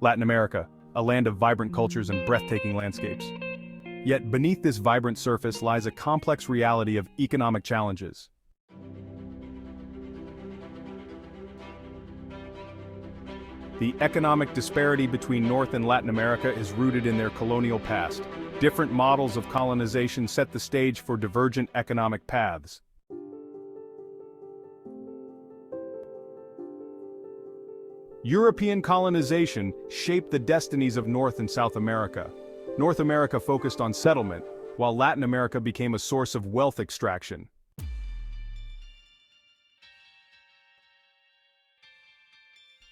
Latin America, a land of vibrant cultures and breathtaking landscapes. Yet beneath this vibrant surface lies a complex reality of economic challenges. The economic disparity between North and Latin America is rooted in their colonial past. Different models of colonization set the stage for divergent economic paths. European colonization shaped the destinies of North and South America. North America focused on settlement, while Latin America became a source of wealth extraction.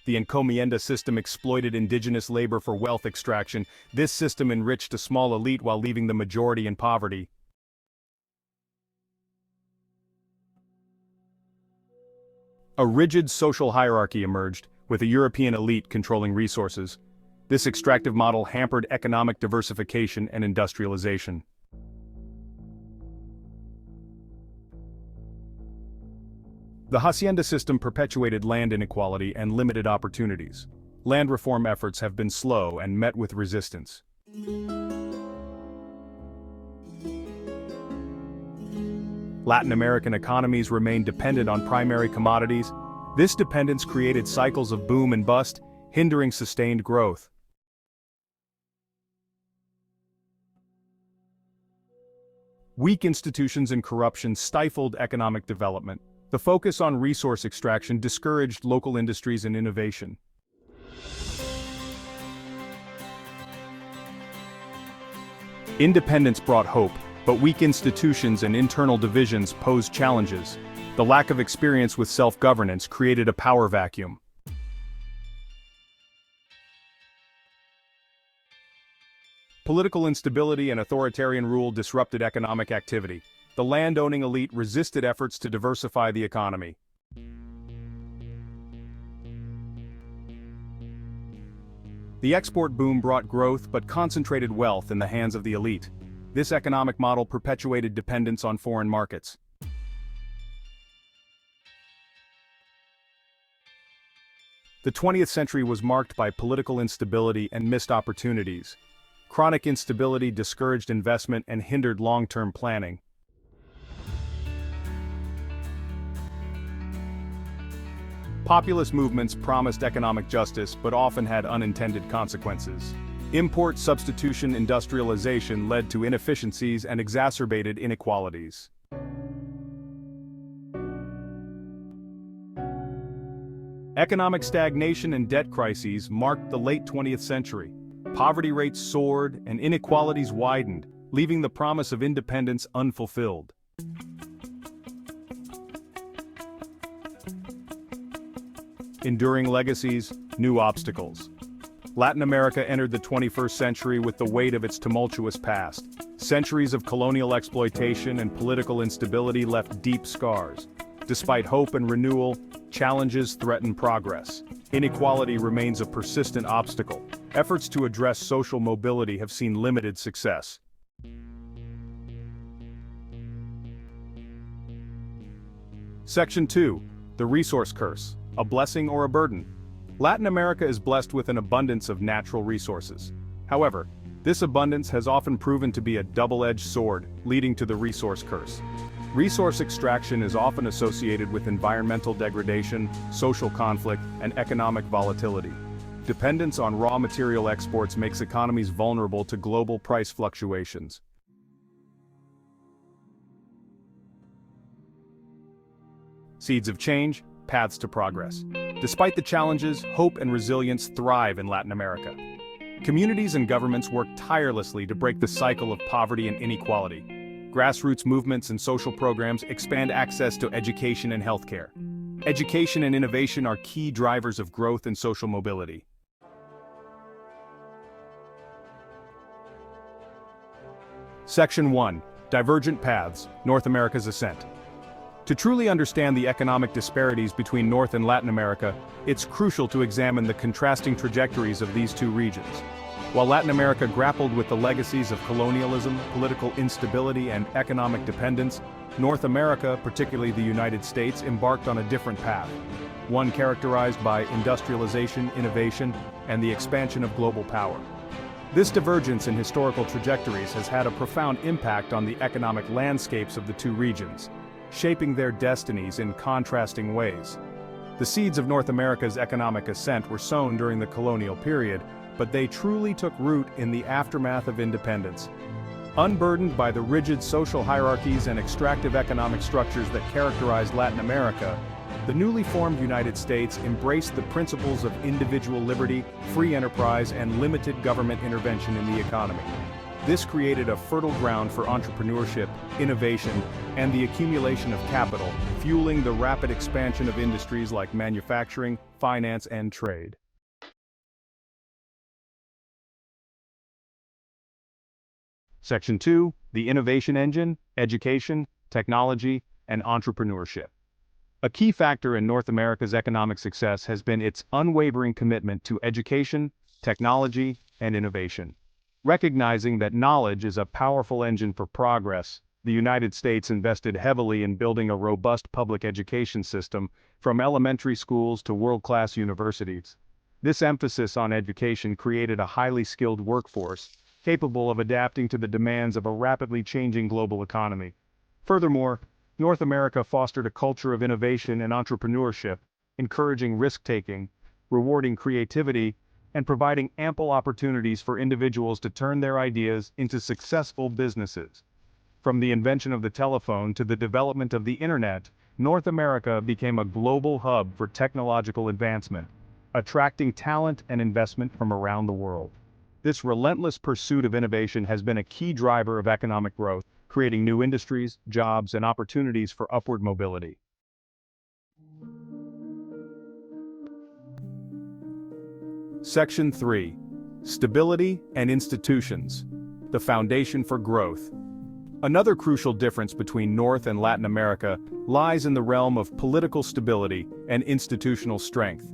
The encomienda system exploited indigenous labor for wealth extraction. This system enriched a small elite while leaving the majority in poverty. A rigid social hierarchy emerged, with a European elite controlling resources. This extractive model hampered economic diversification and industrialization. The Hacienda system perpetuated land inequality and limited opportunities. Land reform efforts have been slow and met with resistance. Latin American economies remain dependent on primary commodities. This dependence created cycles of boom and bust, hindering sustained growth. Weak institutions and corruption stifled economic development. The focus on resource extraction discouraged local industries and innovation. Independence brought hope, but weak institutions and internal divisions posed challenges. The lack of experience with self-governance created a power vacuum. Political instability and authoritarian rule disrupted economic activity. The land-owning elite resisted efforts to diversify the economy. The export boom brought growth but concentrated wealth in the hands of the elite. This economic model perpetuated dependence on foreign markets. The 20th century was marked by political instability and missed opportunities. Chronic instability discouraged investment and hindered long-term planning. Populist movements promised economic justice but often had unintended consequences. Import substitution industrialization led to inefficiencies and exacerbated inequalities. Economic stagnation and debt crises marked the late 20th century. Poverty rates soared and inequalities widened, leaving the promise of independence unfulfilled. Enduring legacies, new obstacles. Latin America entered the 21st century with the weight of its tumultuous past. Centuries of colonial exploitation and political instability left deep scars. Despite hope and renewal, challenges threaten progress. Inequality remains a persistent obstacle. Efforts to address social mobility have seen limited success. Section 2. The Resource Curse. A blessing or a burden? Latin America is blessed with an abundance of natural resources. However, this abundance has often proven to be a double-edged sword, leading to the resource curse. Resource extraction is often associated with environmental degradation, social conflict, and economic volatility. Dependence on raw material exports makes economies vulnerable to global price fluctuations. Seeds of change, paths to progress. Despite the challenges, hope and resilience thrive in Latin America. Communities and governments work tirelessly to break the cycle of poverty and inequality. Grassroots movements and social programs expand access to education and healthcare. Education and innovation are key drivers of growth and social mobility. Section 1. Divergent Paths, North America's Ascent. To truly understand the economic disparities between North and Latin America, it's crucial to examine the contrasting trajectories of these two regions. While Latin America grappled with the legacies of colonialism, political instability, and economic dependence, North America, particularly the United States, embarked on a different path. one characterized by industrialization, innovation, and the expansion of global power. This divergence in historical trajectories has had a profound impact on the economic landscapes of the two regions, shaping their destinies in contrasting ways. The seeds of North America's economic ascent were sown during the colonial period, but they truly took root in the aftermath of independence. Unburdened by the rigid social hierarchies and extractive economic structures that characterized Latin America, the newly formed United States embraced the principles of individual liberty, free enterprise, and limited government intervention in the economy. This created a fertile ground for entrepreneurship, innovation, and the accumulation of capital, fueling the rapid expansion of industries like manufacturing, finance, and trade. Section 2, the innovation engine, education, technology, and entrepreneurship. A key factor in North America's economic success has been its unwavering commitment to education, technology, and innovation. Recognizing that knowledge is a powerful engine for progress, the United States invested heavily in building a robust public education system, from elementary schools to world-class universities. This emphasis on education created a highly skilled workforce, capable of adapting to the demands of a rapidly changing global economy. Furthermore, North America fostered a culture of innovation and entrepreneurship, encouraging risk-taking, rewarding creativity, and providing ample opportunities for individuals to turn their ideas into successful businesses. From the invention of the telephone to the development of the internet, North America became a global hub for technological advancement, attracting talent and investment from around the world. This relentless pursuit of innovation has been a key driver of economic growth, creating new industries, jobs, and opportunities for upward mobility. Section 3. Stability and institutions. The foundation for growth. Another crucial difference between North and Latin America lies in the realm of political stability and institutional strength.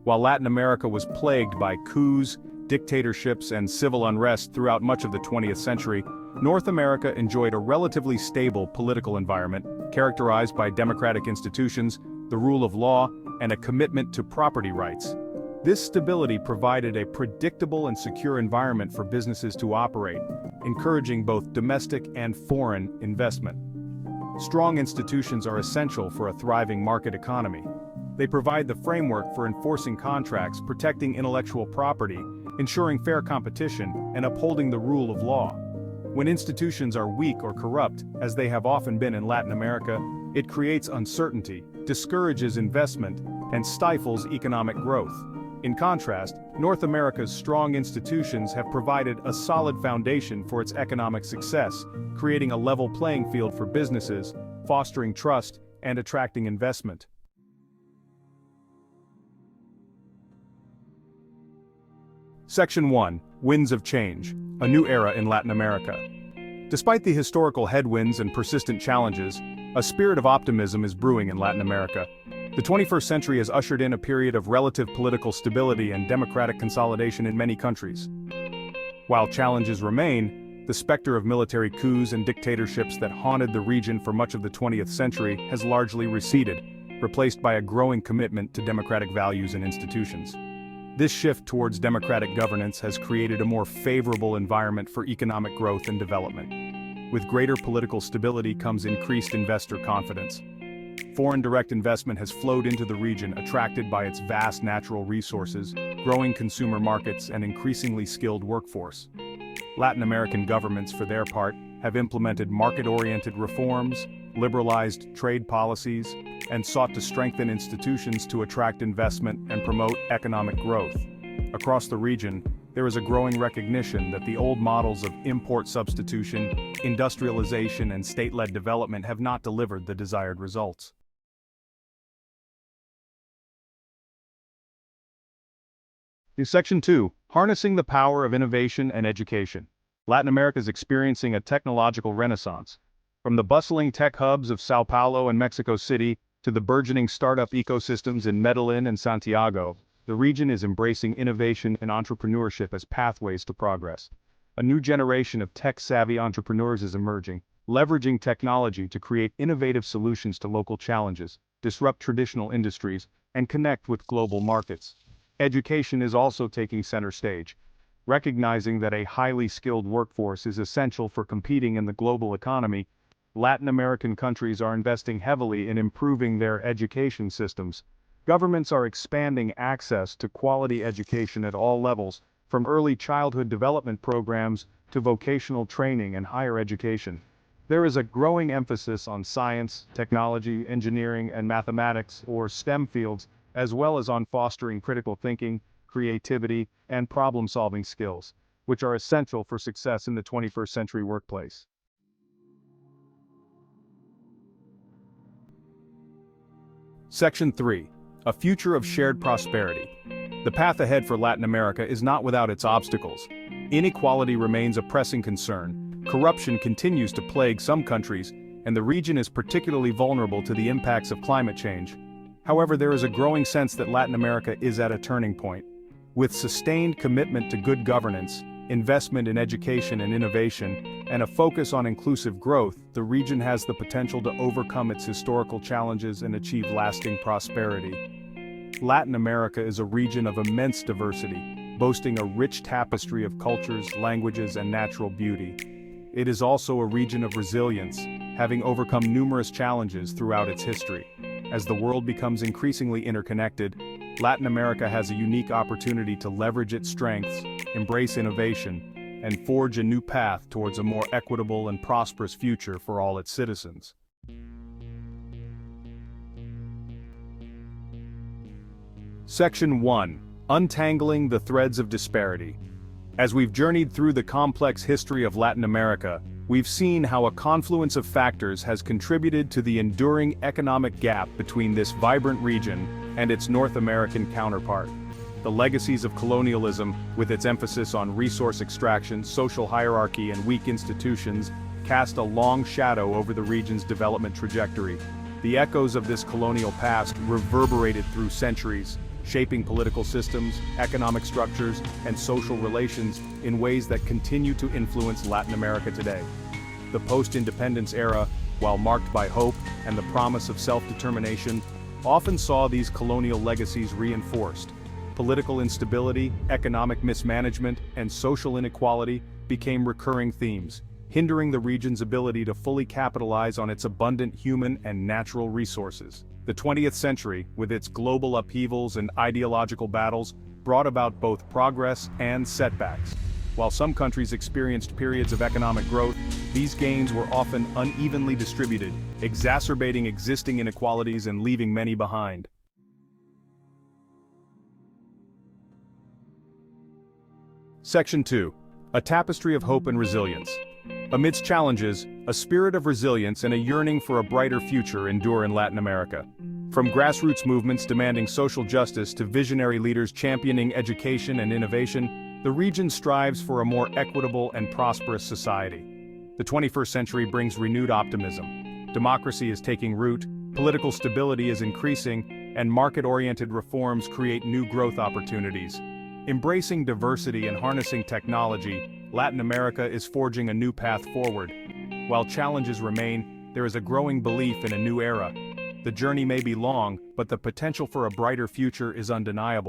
While Latin America was plagued by coups, dictatorships, and civil unrest throughout much of the 20th century, North America enjoyed a relatively stable political environment, characterized by democratic institutions, the rule of law, and a commitment to property rights. This stability provided a predictable and secure environment for businesses to operate, encouraging both domestic and foreign investment. Strong institutions are essential for a thriving market economy. They provide the framework for enforcing contracts, protecting intellectual property, ensuring fair competition, and upholding the rule of law. When institutions are weak or corrupt, as they have often been in Latin America, it creates uncertainty, discourages investment, and stifles economic growth. In contrast, North America's strong institutions have provided a solid foundation for its economic success, creating a level playing field for businesses, fostering trust, and attracting investment. Section 1. Winds of Change, a new era in Latin America. Despite the historical headwinds and persistent challenges, a spirit of optimism is brewing in Latin America. The 21st century has ushered in a period of relative political stability and democratic consolidation in many countries. While challenges remain, the specter of military coups and dictatorships that haunted the region for much of the 20th century has largely receded, replaced by a growing commitment to democratic values and institutions. This shift towards democratic governance has created a more favorable environment for economic growth and development. With greater political stability comes increased investor confidence. Foreign direct investment has flowed into the region, attracted by its vast natural resources, growing consumer markets, and increasingly skilled workforce. Latin American governments, for their part, have implemented market-oriented reforms, liberalized trade policies, and sought to strengthen institutions to attract investment and promote economic growth. Across the region, there is a growing recognition that the old models of import substitution, industrialization, and state-led development have not delivered the desired results. Section 2. Harnessing the power of innovation and education. Latin America is experiencing a technological renaissance. From the bustling tech hubs of Sao Paulo and Mexico City to the burgeoning startup ecosystems in Medellin and Santiago, the region is embracing innovation and entrepreneurship as pathways to progress. A new generation of tech-savvy entrepreneurs is emerging, leveraging technology to create innovative solutions to local challenges, disrupt traditional industries, and connect with global markets. Education is also taking center stage, recognizing that a highly skilled workforce is essential for competing in the global economy. Latin American countries are investing heavily in improving their education systems. Governments are expanding access to quality education at all levels, from early childhood development programs to vocational training and higher education. There is a growing emphasis on science, technology, engineering, and mathematics, or STEM fields, as well as on fostering critical thinking, creativity, and problem-solving skills, which are essential for success in the 21st century workplace. Section 3. A future of shared prosperity. The path ahead for Latin America is not without its obstacles. Inequality remains a pressing concern, corruption continues to plague some countries, and the region is particularly vulnerable to the impacts of climate change. However, there is a growing sense that Latin America is at a turning point. With sustained commitment to good governance, investment in education and innovation, and a focus on inclusive growth, the region has the potential to overcome its historical challenges and achieve lasting prosperity. Latin America is a region of immense diversity, boasting a rich tapestry of cultures, languages, and natural beauty. It is also a region of resilience, having overcome numerous challenges throughout its history. As the world becomes increasingly interconnected, Latin America has a unique opportunity to leverage its strengths, embrace innovation, and forge a new path towards a more equitable and prosperous future for all its citizens. Section 1. Untangling the Threads of Disparity. As we've journeyed through the complex history of Latin America, we've seen how a confluence of factors has contributed to the enduring economic gap between this vibrant region and its North American counterpart. The legacies of colonialism, with its emphasis on resource extraction, social hierarchy, and weak institutions, cast a long shadow over the region's development trajectory. The echoes of this colonial past reverberated through centuries, shaping political systems, economic structures, and social relations in ways that continue to influence Latin America today. The post-independence era, while marked by hope and the promise of self-determination, often saw these colonial legacies reinforced. Political instability, economic mismanagement, and social inequality became recurring themes, hindering the region's ability to fully capitalize on its abundant human and natural resources. The 20th century, with its global upheavals and ideological battles, brought about both progress and setbacks. While some countries experienced periods of economic growth, these gains were often unevenly distributed, exacerbating existing inequalities and leaving many behind. Section 2. A Tapestry of Hope and Resilience. Amidst challenges, a spirit of resilience and a yearning for a brighter future endure in Latin America. From grassroots movements demanding social justice to visionary leaders championing education and innovation, the region strives for a more equitable and prosperous society. The 21st century brings renewed optimism. Democracy is taking root, political stability is increasing, and market-oriented reforms create new growth opportunities. Embracing diversity and harnessing technology, Latin America is forging a new path forward. While challenges remain, there is a growing belief in a new era. The journey may be long, but the potential for a brighter future is undeniable.